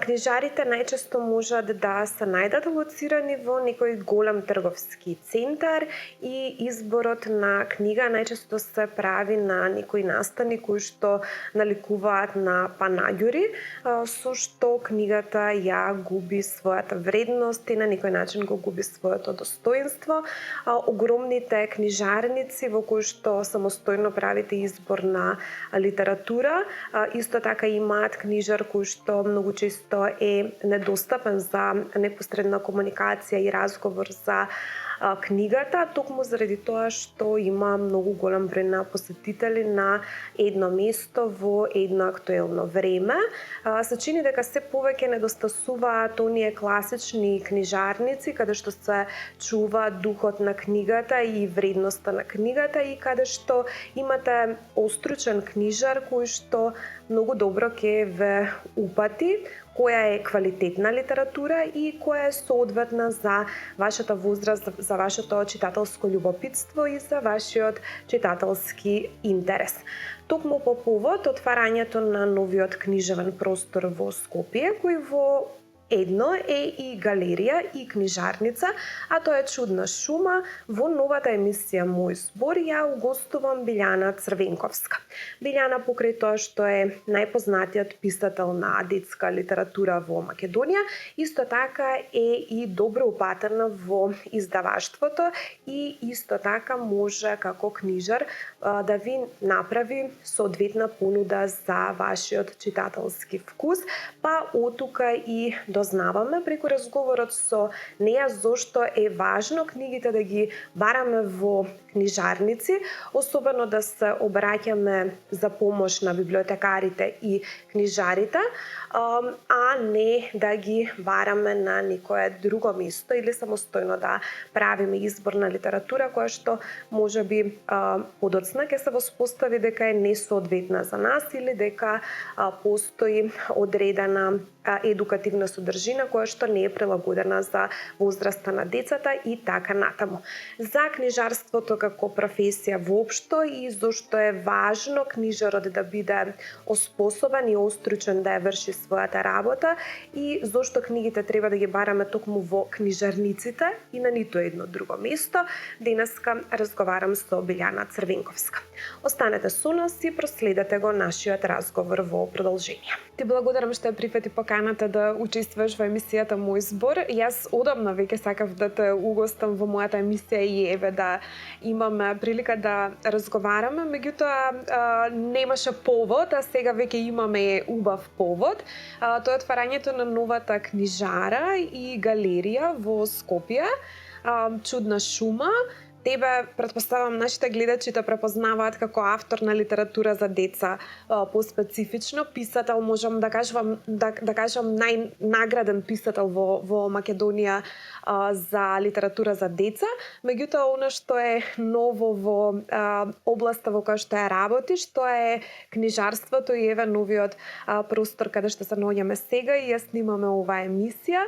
книжарите најчесто можат да се најдат лоцирани во некој голем трговски центар и изборот на книга најчесто се прави на некои настани кои што наликуваат на панаѓури, со што книгата ја губи својата вредност и на некој начин го губи своето достоинство. Огромните книжарници во кои што самостојно правите избор на литература, исто така имаат книжар кој што многу често е недостапен за непосредна комуникација и разговор за книгата, токму заради тоа што има многу голем број на посетители на едно место во едно актуелно време. Се чини дека се повеќе недостасуваат оние класични книжарници каде што се чува духот на книгата и вредноста на книгата и каде што имате остручен книжар кој што многу добро ќе ве упати која е квалитетна литература и која е соодветна за вашата возраст, за вашето читателско љубопитство и за вашиот читателски интерес. Токму по повод отварањето на новиот книжевен простор во Скопје, кој во едно е и галерија и книжарница, а тоа е Чудна шума, во новата емисија Мој збор ја угостувам Билјана Црвенковска. Билјана, покрај тоа што е најпознатиот писател на детска литература во Македонија, исто така е и добро упатена во издаваштвото и исто така може како книжар да ви направи соодветна понуда за вашиот читателски вкус, па отука и дознаваме преку разговорот со неа зошто е важно книгите да ги бараме во книжарници, особено да се обраќаме за помош на библиотекарите и книжарите, а не да ги бараме на некое друго место или самостојно да правиме избор на литература која што можеби подоцна ќе се воспостави дека е несоодветна за нас или дека постои одредена едукативна содржина која што не е прилагодена за возраста на децата и така натаму. За книжарството како професија воопшто и зошто е важно книжарот да биде оспособен и остручен да ја врши својата работа и зошто книгите треба да ги бараме токму во книжарниците и на ниту едно друго место, денеска разговарам со Билјана Црвенковска. Останете со нас и проследете го нашиот разговор во продолжение. Ти благодарам што ја прифати поканата да учествуваш во емисијата Мој збор. Јас одамна веќе сакав да те угостам во мојата емисија и еве да имаме прилика да разговараме, меѓутоа немаше повод, а сега веќе имаме убав повод. Тоа е отварањето на новата книжара и галерија во Скопје, Чудна шума. Тебе, претпоставам, нашите гледачи те препознаваат како автор на литература за деца, поспецифично писател, можам да кажам најнаграден писател во Македонија за литература за деца. Меѓутоа, она што е ново во областа во која што ја работиш, тоа е книжарството и еве новиот простор каде што се наоѓаме сега и ја снимаме оваа емисија.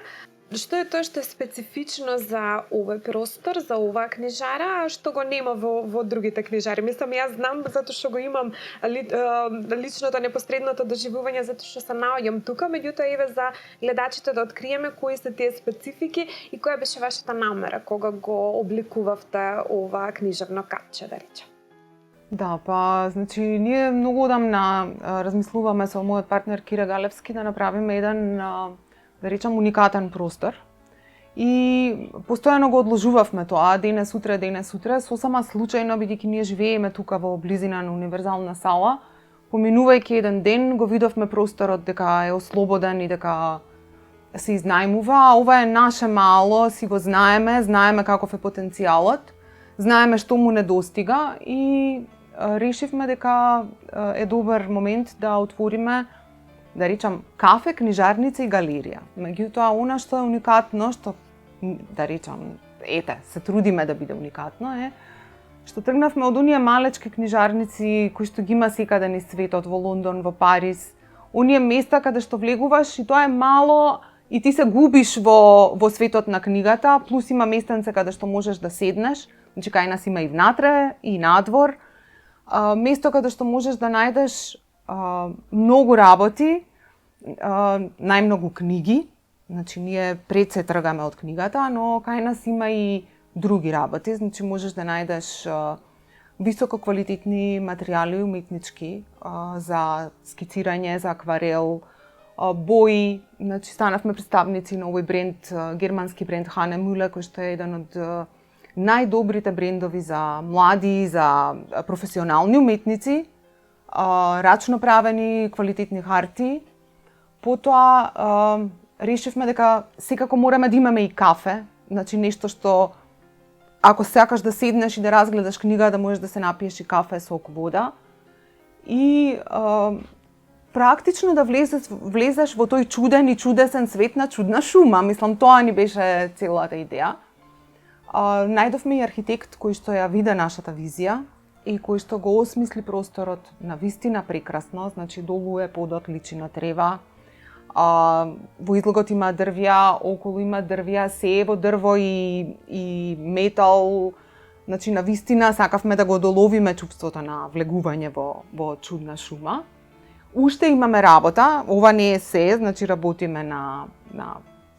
Што е тоа што е специфично за овој простор, за оваа книжара, а што го нема во другите книжари? Мислам, јас знам затоа што го имам личното непосредното доживување затоа што се наоѓам тука, меѓутоа еве за гледачите да откриеме кои се тие специфики и која беше вашата намера кога го обликувавте ова книжевно капче, да речем. Да, па, значи, ние многу одамна размислуваме со мојот партнер Кира Галевски да направиме еден да речам уникатен простор. И постојано го одложувавме тоа, денес утре, сосема случајно бидејќи ние живееме тука во близина на универзална сала. Поминувајќи еден ден го видовме просторот дека е ослободен и дека се изнајмува, а ова е наше мало, си го знаеме каков е потенцијалот, знаеме што му недостига и решивме дека е добар момент да отвориме, да речам, кафе, книжарница и галерија. Меѓутоа, она што е уникатно, што, да речам, се трудиме да биде уникатно, е што тргнавме од оние малечки книжарници кои што ги има секаде низ светот, во Лондон, во Париз, оние места каде што влегуваш и тоа е мало и ти се губиш во светот на книгата, плюс има местенце каде што можеш да седнеш, значи кај нас има и внатре, и надвор, место каде што можеш да најдеш многу работи најмногу книги, значи ние пред се тргаме од книгата, но кај нас има и други работи, значи можеш да најдеш висококвалитетни материјали уметнички за скицирање, за акварел, бои, значи станавме представници на овој бренд, германски бренд Хане Муле, кој што е еден од најдобрите брендови за млади, за професионални уметници, рачно правени, квалитетни харти. Потоа решивме дека секако мораме да имаме и кафе, значи нешто што ако сакаш да седнеш и да разгледаш книга, да можеш да се напиеш и кафе, сок, вода. И практично да влезеш во тој чуден и чудесен свет на чудна шума. Мислам, тоа ни беше целата идеја. Најдовме и архитект кој што ја виде нашата визија и кој што го осмисли просторот на вистина прекрасно, значи долу е подот личи на трева. Во излогот има дрвја, околу има дрвја, се е во дрво и метал. Значи, на вистина сакавме да го доловиме чувството на влегување во чудна шума. Уште имаме работа, ова не е се, значи работиме на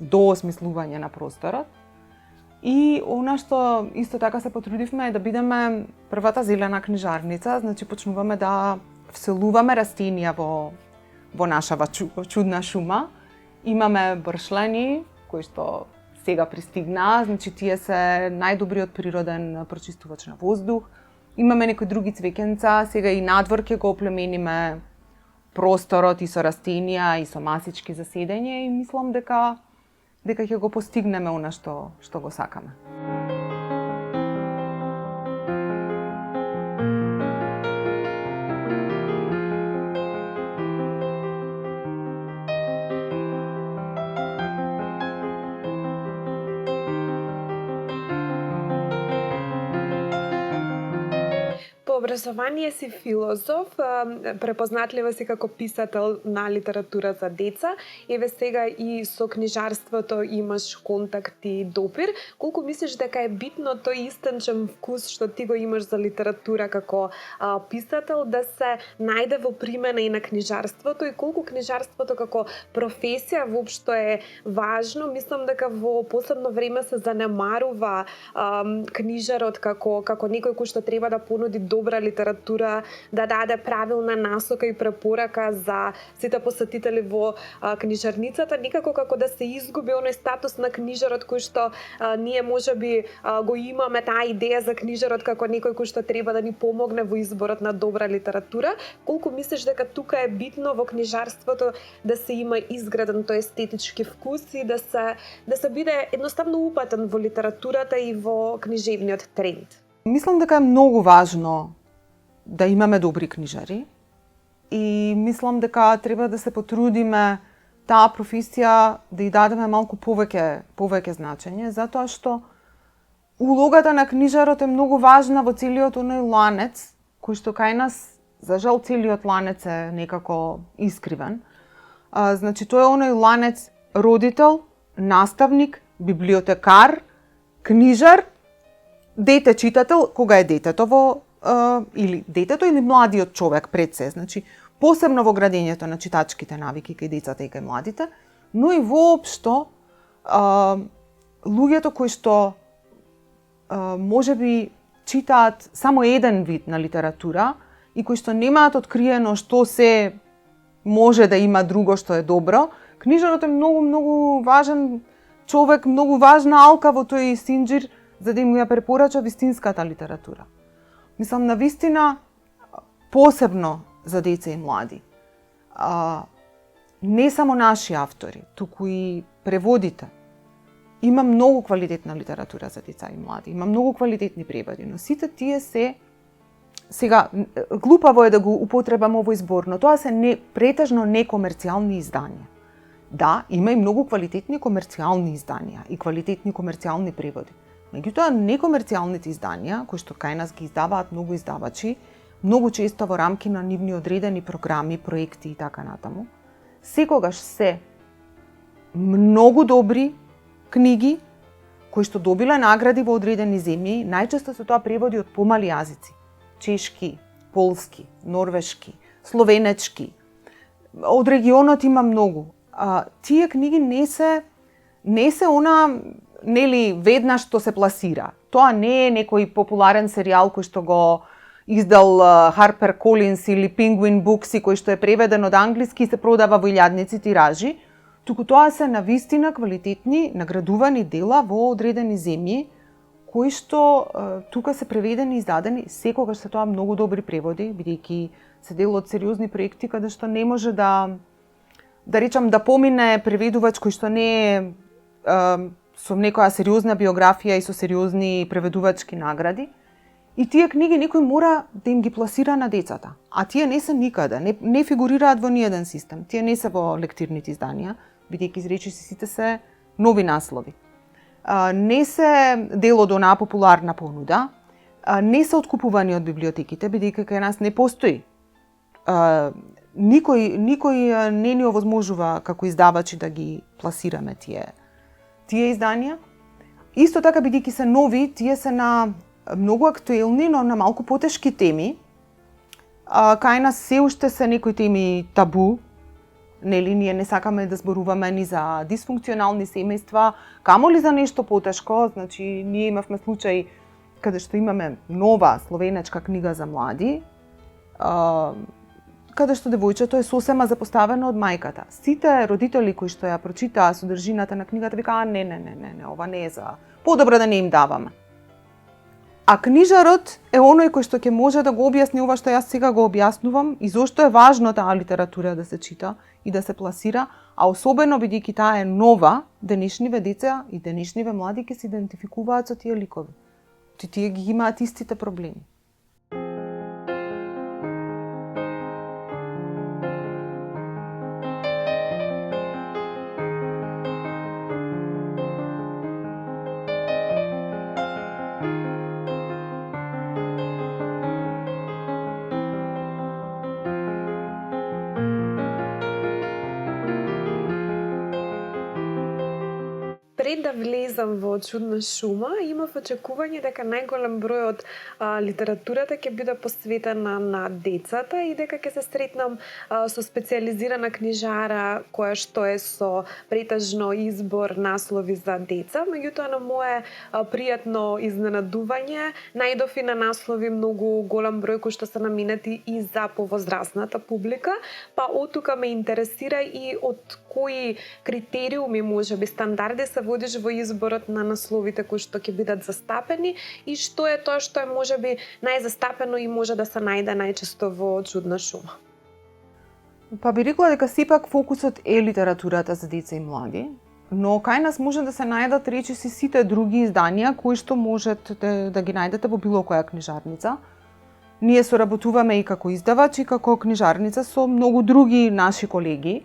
доосмислување на просторот. И она што исто така се потрудивме е да бидеме првата зелена книжарница, значи почнуваме да вселуваме растенија во нашава чудна шума. Имаме бршлени, кои што сега пристигнаа, значи тие се најдобриот природен прочистувач на воздух. Имаме некои други цвеќенца, сега и надвор ќе го оплемениме просторот и со растенија и со масички за седење и мислам дека ќе го постигнеме она што го сакаме. Образование си филозоф, препознатлива си како писател на литература за деца. Еве сега и со книжарството имаш контакт и допир. Колку мислиш дека е битно тој истенчен вкус што ти го имаш за литература како писател да се најде во примена и на книжарството и колку книжарството како професија воопшто е важно? Мислам дека во последно време се занемарува книжарот како некој кој што треба да понуди добра литература, да даде правилна насока и препорака за сите посетители во книжарницата, никако како да се изгуби оној статус на книжарот кој што ние можеби го имаме таа идеја за книжарот како некој кој што треба да ни помогне во изборот на добра литература. Колку мислиш дека тука е битно во книжарството да се има изграден тој естетички вкус и да се биде едноставно упатен во литературата и во книжевниот тренд? Мислам дека е многу важно да имаме добри книжари и мислам дека треба да се потрудиме таа професија да ја дадеме малку повеќе значење, затоа што улогата на книжарот е многу важна во целиот оној ланец, кој што кај нас, за жал, целиот ланец е некако искривен. Значи, тој е оној ланец родител, наставник, библиотекар, книжар, дете читател, кога е детето или младиот човек пред се, значи посебно во градењето на читачките навики кај децата и кај младите, но и воопшто луѓето кои што можеби читаат само еден вид на литература и кои што немаат откриено што се може да има друго што е добро, книжарот е многу важен човек, многу важна алка во тој синџир за да им ја препорача вистинската литература. Мислам, на вистина, посебно за деца и млади. Не само наши автори, туку и преводите. Има многу квалитетна литература за деца и млади, има многу квалитетни преводи, но сите тие се сега глупаво е да го употребаме овој збор, но тоа се претежно некомерцијални изданија. Да, има и многу квалитетни комерцијални изданија и квалитетни комерцијални преводи. Меѓутоа, некомерцијалните изданија, кои што кај нас ги издаваат многу издавачи, многу често во рамки на нивни одредени програми, проекти и така натаму, секогаш се многу добри книги кои што добиле награди во одредени земји, најчесто се тоа преводи од помали јазици. Чешки, полски, норвешки, словенечки. Од регионот има многу. Тие книги не се она, нели, веднаш што се пласира. Тоа не е некој популарен серијал кој што го издал Harper Collins или Penguin Books и кој што е преведен од англиски и се продава во илјадници тиражи, туку тоа се навистина квалитетни, наградувани дела во одредени земји, кои што тука се преведени и издадени, секогаш се тоа многу добри преводи, бидејќи се дел од сериозни проекти каде што не може да речам да помине преведувач кој што не е со некоја сериозна биографија и со сериозни преведувачки награди. И тие книги некој мора да им ги пласира на децата. А тие не се никаде, не фигурираат во ниеден систем. Тие не се во лектирните изданија, бидејќи изречиси сите се нови наслови. Не се дел од онаа популарна понуда, не се откупувани од библиотеките, бидејќи кај нас не постои. Никој не ни овозможува како издавачи да ги пласираме тие изданија. Исто така, бидејќи се нови, тие се на многу актуелни, но на малку потешки теми. Кај нас се уште се некои теми табу. Нели, ние не сакаме да зборуваме ни за дисфункционални семејства, камоли за нешто потешко. Значи, ние имавме случај каде што имаме нова словенечка книга за млади, каде што девојчето е сосема запоставено од мајката. Сите родители кои што ја прочитаа содржината на книгата викаа не, ова не е за... Подобро да не им даваме. А книжарот е оној кој што ќе може да го објасни ова што јас сега го објаснувам и зошто е важно таа литература да се чита и да се пласира, а особено бидејќи таа е нова, денешниве деца и денешниве млади ќе се идентификуваат со тие ликови. Тие ги имаат истите проблеми. Пред да влезам во Чудна шума, имав очекување дека најголем број од литературата ќе биде посветена на децата и дека ќе се сретнам со специјализирана книжара која што е со претежно избор наслови за деца. Меѓутоа, на мое пријатно изненадување, најдов и на наслови многу голем број кои што се наменети и за повозрасната публика, па од тука ме интересира и од кои критериуми, можеби стандарди се водиш во изборот на насловите кои што ќе бидат застапени и што е тоа што е можеби најзастапено и може да се најде најчесто во Чудна шума? Па би рекла дека сепак фокусот е литературата за деца и млади, но кај нас може да се најдат речиси сите други изданија кои што можете да ги најдете во било која книжарница. Ние соработуваме и како издавач и како книжарница со многу други наши колеги.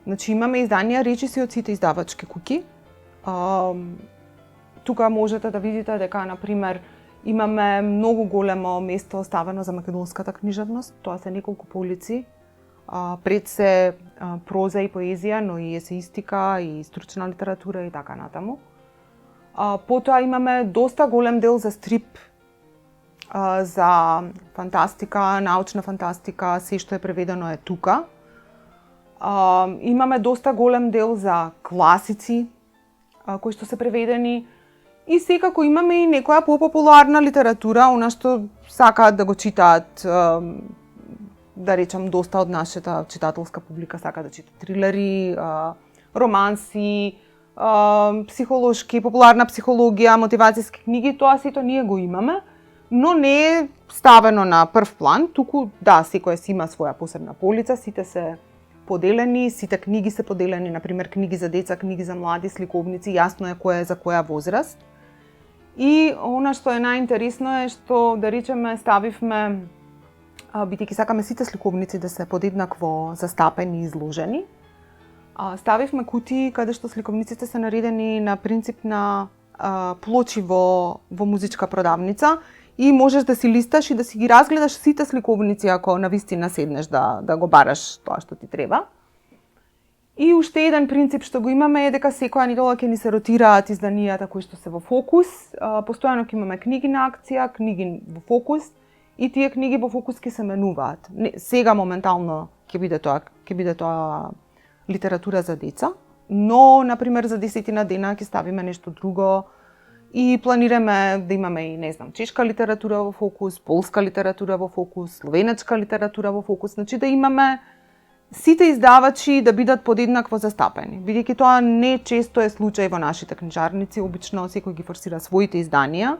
Значи имаме изданија речиси од сите издавачки куќи. Тука можете да видите дека, например, имаме многу големо место оставено за македонската книжевност. Тоа се неколку полици. Пред се проза и поезија, но и есеистика и стручна литература и така натаму. Потоа имаме доста голем дел за стрип, за фантастика, научна фантастика, се што е преведено е тука. Имаме доста голем дел за класици, кои што се преведени. И секако имаме и некоја попопуларна литература, она што сакаат да го читаат, да речам, доста од нашата читателска публика сака да чита трилери, романси, психолошки, популарна психологија, мотивацијски книги, тоа сето ние го имаме, но не е ставено на прв план, туку да, секој си има своја посебна полица, сите се поделени, сите книги се поделени, например книги за деца, книги за млади, сликовници, јасно е која е за која возраст. И она што е најинтересно е што, да речеме, ставивме, бидејќи сакаме сите сликовници да се подеднакво застапени и изложени, ставивме кутии каде што сликовниците се наредени на принцип на плочи во музичка продавница и можеш да си листаш и да си ги разгледаш сите сликовници ако навистина седнеш да го бараш тоа што ти треба. И уште еден принцип што го имаме е дека секоја недела ќе ни се ротираат изданијата кои што се во фокус. Постојано ќе имаме книги на акција, книги во фокус и тие книги во фокус ќе се менуваат. Сега моментално ќе биде тоа ќе биде тоа литература за деца, но, например, за 10 дена ќе ставиме нешто друго и планираме да имаме и, не знам, чешка литература во фокус, полска литература во фокус, словенечка литература во фокус, значи да имаме сите издавачи да бидат подеднакво застапени, бидејќи тоа не често е случај во нашите книжарници, обично секој ги форсира своите изданија,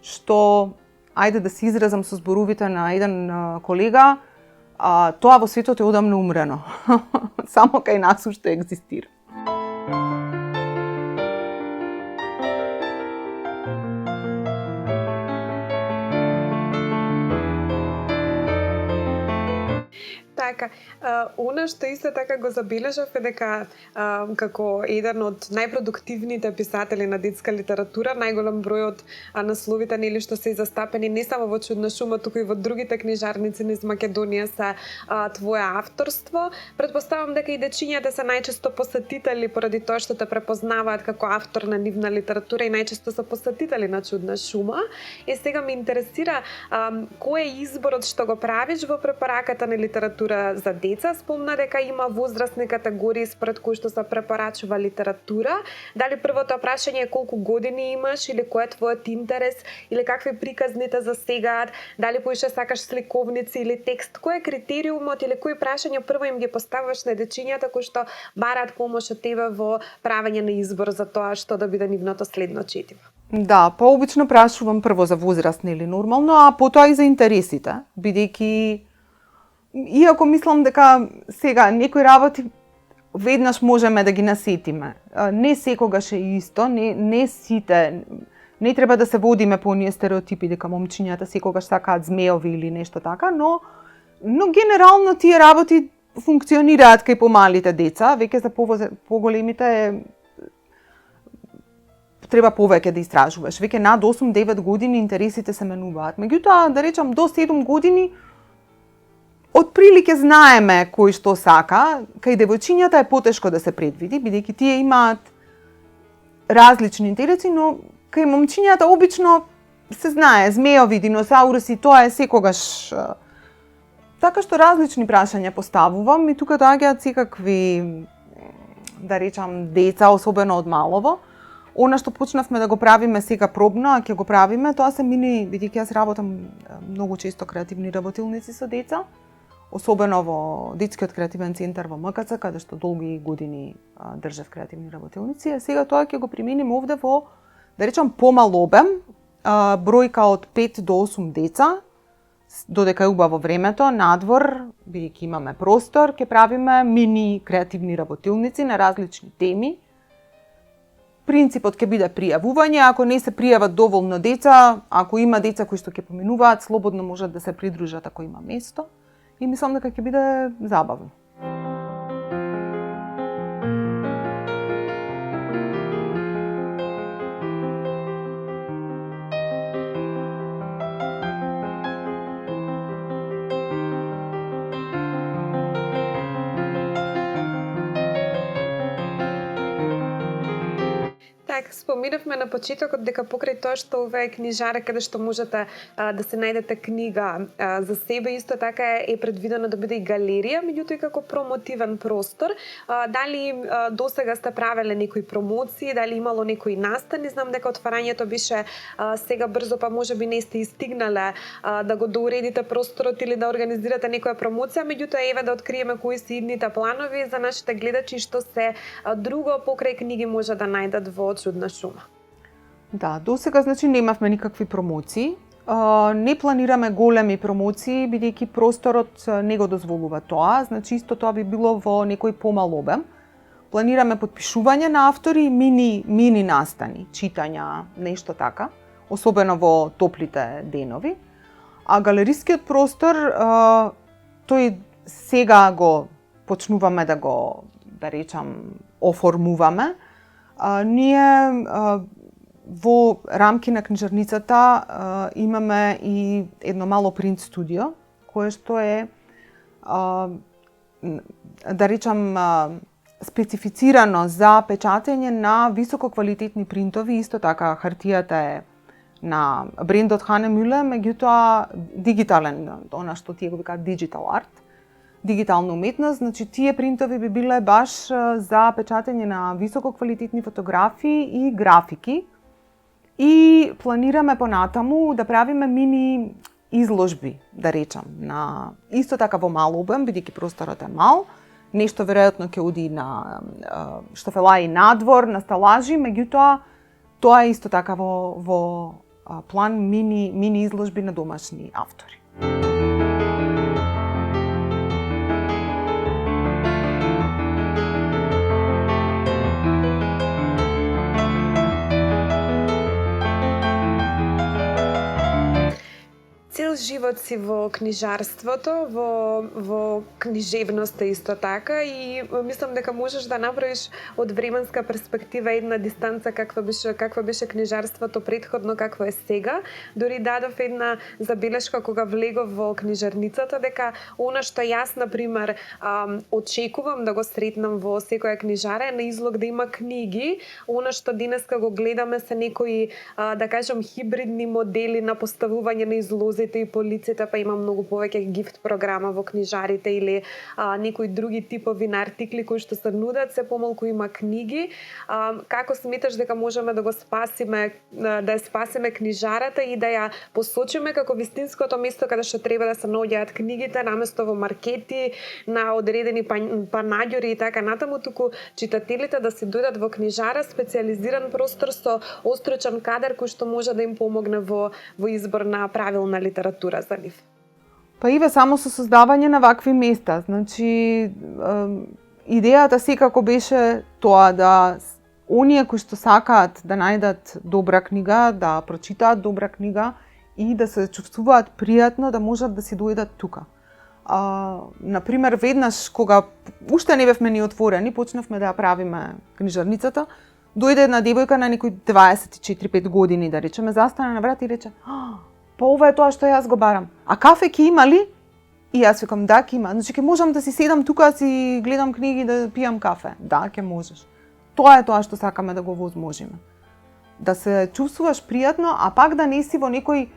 што, ајде да се изразам со зборовите на еден колега, тоа во светот е одамна умрено. Само кај нас уште екзистира. Така, она што исто така го забележав е дека како еден од најпродуктивните писатели на детска литература, најголем број од насловите нели што се застапени не само во Чудна шума, туку и во другите книжарници низ Македонија се твое авторство. Претпоставам дека и дечињата се најчесто посетители поради тоа што те препознаваат како автор на нивна литература и најчесто се посетители на Чудна шума. И сега ме интересира кој е изборот што го правиш во препораката на литература за деца. Спомна дека има возрастни категории според кои што се препорачува литература. Дали првото прашање е колку години имаш или кој е твојот интерес или какви приказни те засегаат, дали поише сакаш сликовници или текст, кој е критериумот или кои прашања прво им ги поставаш на дечињата кои што бараат помош од тебе во правење на избор за тоа што да биде нивното следно четиво? Да, пообично прашувам прво за возрастни или нормално, а потоа и за интересите, бидејќи иако мислам дека сега некои работи веднаш можеме да ги насетиме. Не секогаш е исто, не сите, не треба да се водиме по оние стереотипи дека момчињата секогаш сакаат змеови или нешто така, но генерално тие работи функционираат кај помалите деца, веќе за поголемите треба повеќе да истражуваш. Веќе над 8-9 години интересите се менуваат. Меѓутоа, да речам, до 7 години отприлике знаеме кој што сака. Кај девојчињата е потешко да се предвиди, бидејќи тие имаат различни интереси, но кај момчињата обично се знае, змеови, диносауруси, тоа е секогаш. Така што различни прашања поставувам и тука доаѓаат секакви, да речам, деца, особено од малово. Она што почнавме да го правиме сега пробно, а ќе го правиме, тоа се мини, бидејќи јас работам многу често креативни работилници со деца, особено во Детскиот креативен центар во МКЦ, каде што долги години држав креативни работилници, а сега тоа ќе го примениме овде во, да речам, помал обем, бројка од 5 до 8 деца, додека е убаво времето, надвор, бидејќи имаме простор, ќе правиме мини креативни работилници на различни теми. Принципот ќе биде пријавување, ако не се пријават доволно деца, ако има деца кои што ќе поминуваат, слободно можат да се придружат ако има место. И мислам дека ќе биде забавно. Споминавме на почетокот дека покрај тоа што ова е книжара каде што можете да се најдете книга за себе, исто така е предвидено да биде и галерија, меѓутоа и како промотивен простор. Дали досега сте правеле некои промоции, дали имало некои настани? Знам дека отварањето беше сега брзо, па можеби не сте истигнале да го доуредите просторот или да организирате некоја промоција, меѓутоа еве да откриеме кои се идните планови за нашите гледачи што се друго покрај книги може да најдат во Чудна шума. Да, досега значи немавме никакви промоции. Не планираме големи промоции, бидејќи просторот не го дозволува тоа. Значи исто тоа би било во некој помал обем. Планираме подпишување на автори и мини настани, читања, нешто така, особено во топлите денови. А галерискиот простор, тој сега го почнуваме да го, да речам, оформуваме. Ние во рамки на книжарницата имаме и едно мало принт студио, кое што е, да речам, специфицирано за печатење на висококвалитетни принтови. Исто така хартијата е на брендот Хане Мюле, меѓутоа дигитален, она што тие го викаат digital art. дигитална уметност, значи тие принтови би биле баш за печатење на висококвалитетни фотографии и графики. И планираме понатаму да правиме мини изложби, да речам, на исто така во мал обем, бидејќи просторот е мал. Нешто веројатно ќе оди на штафелаи надвор, на сталажи, меѓутоа тоа е исто така во план мини изложби на домашни автори. Цел живот си во книжарството, во книжевноста исто така и мислам дека можеш да направиш од временска перспектива една дистанца каква беше книжарството претходно, какво е сега. Дори дадов една забелешка кога влегов во книжарницата дека она што јас на пример очекувам да го сретнам во секоја книжара е на излог да има книги. Она што денеска го гледаме се некои да кажам хибридни модели на поставување на излози и полиците, па има многу повеќе гифт програма во книжарите или некои други типови на артикли кои што се нудат, се помалку има книги. Како сметаш дека можеме да го спасиме, да ја спасиме книжарата и да ја посочиме како вистинското место каде што треба да се наоѓаат книгите, наместо во маркети, на одредени панаѓори и така натаму, туку читателите да се дојдат во книжара, специјализиран простор со остручен кадар кој што може да им помогне во избор на правилна литература за нив. Па иве само со создавање на вакви места. Значи, идејата секако беше тоа да оние кои што сакаат да најдат добра книга, да прочитаат добра книга и да се чувствуваат пријатно, да можат да си дојдат тука. Например, веднаш кога уште не бевме ни отворени, почнавме да ја правиме книжарницата, дојде една девојка на некои 24-5 години, да речеме, застана на врат и рече: па ова е тоа што јас го барам. А кафе ќе има ли? И јас викам: да, ќе има. Значи ќе можам да си седам тука, си гледам книги, да пијам кафе. Да, ќе можеш. Тоа е тоа што сакаме да го возможиме. Да се чувствуваш пријатно, а пак да не си во некој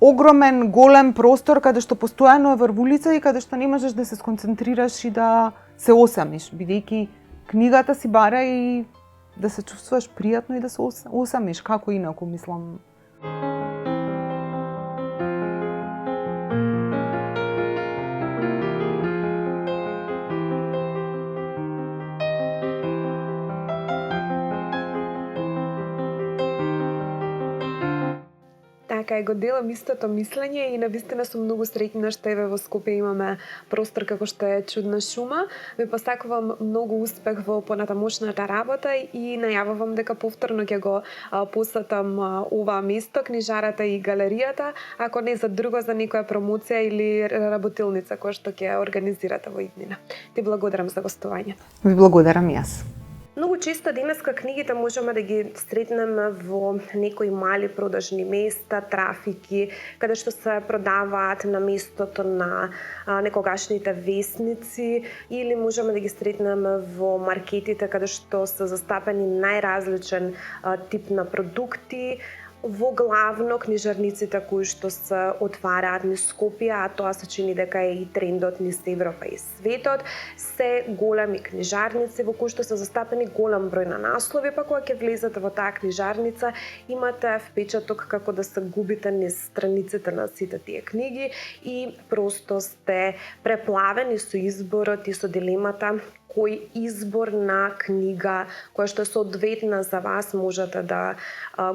огромен, голем простор каде што постојано е врвулица и каде што не можеш да се сконцентрираш и да се осамиш, бидејќи книгата си бара и да се чувствуваш пријатно и да се осамиш, како инаку, мислам. Така е, го делам истото мислење и навистина сум многу среќна што еве во Скопје имаме простор како што е Чудна шума. Ви посакувам многу успех во понатамошната работа и најавувам дека повторно ќе го посетам ова место, книжарата и галеријата, ако не за друго, за некоја промоција или работилница која што ќе организирате во иднина. Ти благодарам за гостување. Ви благодарам јас. Многу често денеска книгите можеме да ги сретнеме во некои мали продажни места, трафики, каде што се продаваат на местото на некогашните весници, или можеме да ги сретнеме во маркетите каде што се застапени најразличен тип на продукти. Во главно книжарниците кои што се отвараат низ Скопје, а тоа се чини дека е и трендот низ Европа и светот, се големи книжарници во кои што се застапени голем број на наслови, па кога ќе влезете во таа книжарница, имате впечаток како да се губите низ страниците на сите тие книги и просто сте преплавени со изборот и со дилемата кој избор на книга која што е соодветна за вас можете да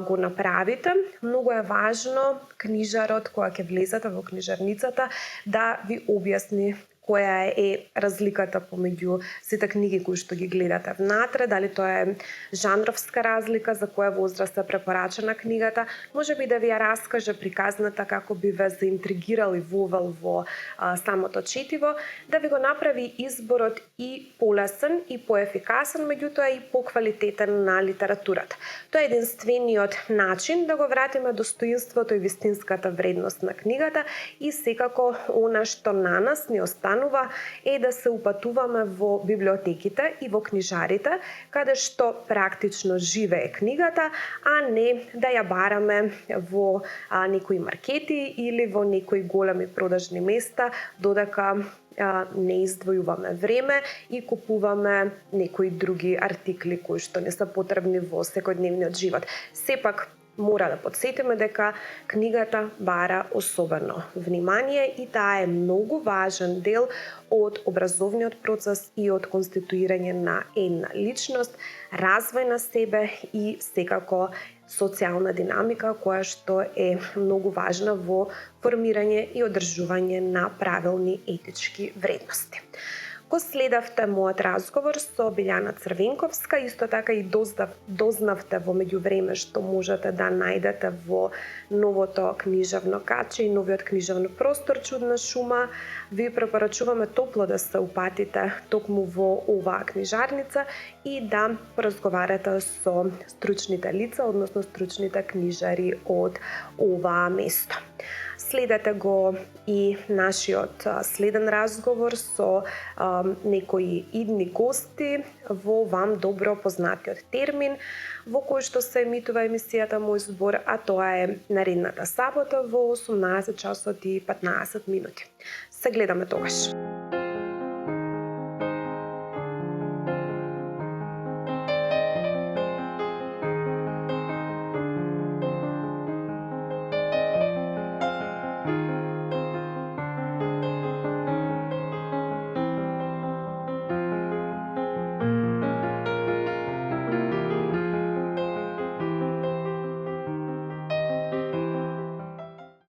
го направите. Многу е важно книжарот кога ќе влезете во книжарницата да ви објасни која е разликата помеѓу сите книги кои што ги гледате внатре, дали тоа е жанровска разлика, за која возраст е препорачена книгата, можеби да ви ја раскаже приказната како би ве заинтригирал и вовел во самото четиво, да ви го направи изборот и полесен и поефикасен, меѓутоа и поквалитетен на литературата. Тоа е единствениот начин да го вратиме достоинството и вистинската вредност на книгата и секако она што на нас ни остана е да се упатуваме во библиотеките и во книжарите, каде што практично живее книгата, а не да ја бараме во некои маркети или во некои големи продажни места, додека не издвојуваме време и купуваме некои други артикли кои што не се потребни во секојдневниот живот. Сепак мора да подсетиме дека книгата бара особено внимание и таа е многу важен дел од образовниот процес и од конституирање на една личност, развој на себе и секако социјална динамика која што е многу важна во формирање и одржување на правилни етички вредности. Го следавте мојот разговор со Билјана Црвенковска, исто така и дознавте во меѓувреме што можете да најдете во новото книжевно каче и новиот книжевен простор Чудна шума. Ви препорачуваме топло да се упатите токму во оваа книжарница и да поразговарате со стручните лица, односно стручните книжари од оваа место. Следете го и нашиот следен разговор со некои идни гости во вам добро познатиот термин, во кој што се емитува емисијата Мој збор, а тоа е наредната сабота во 18 часот и 15 минути. Се гледаме тогаш.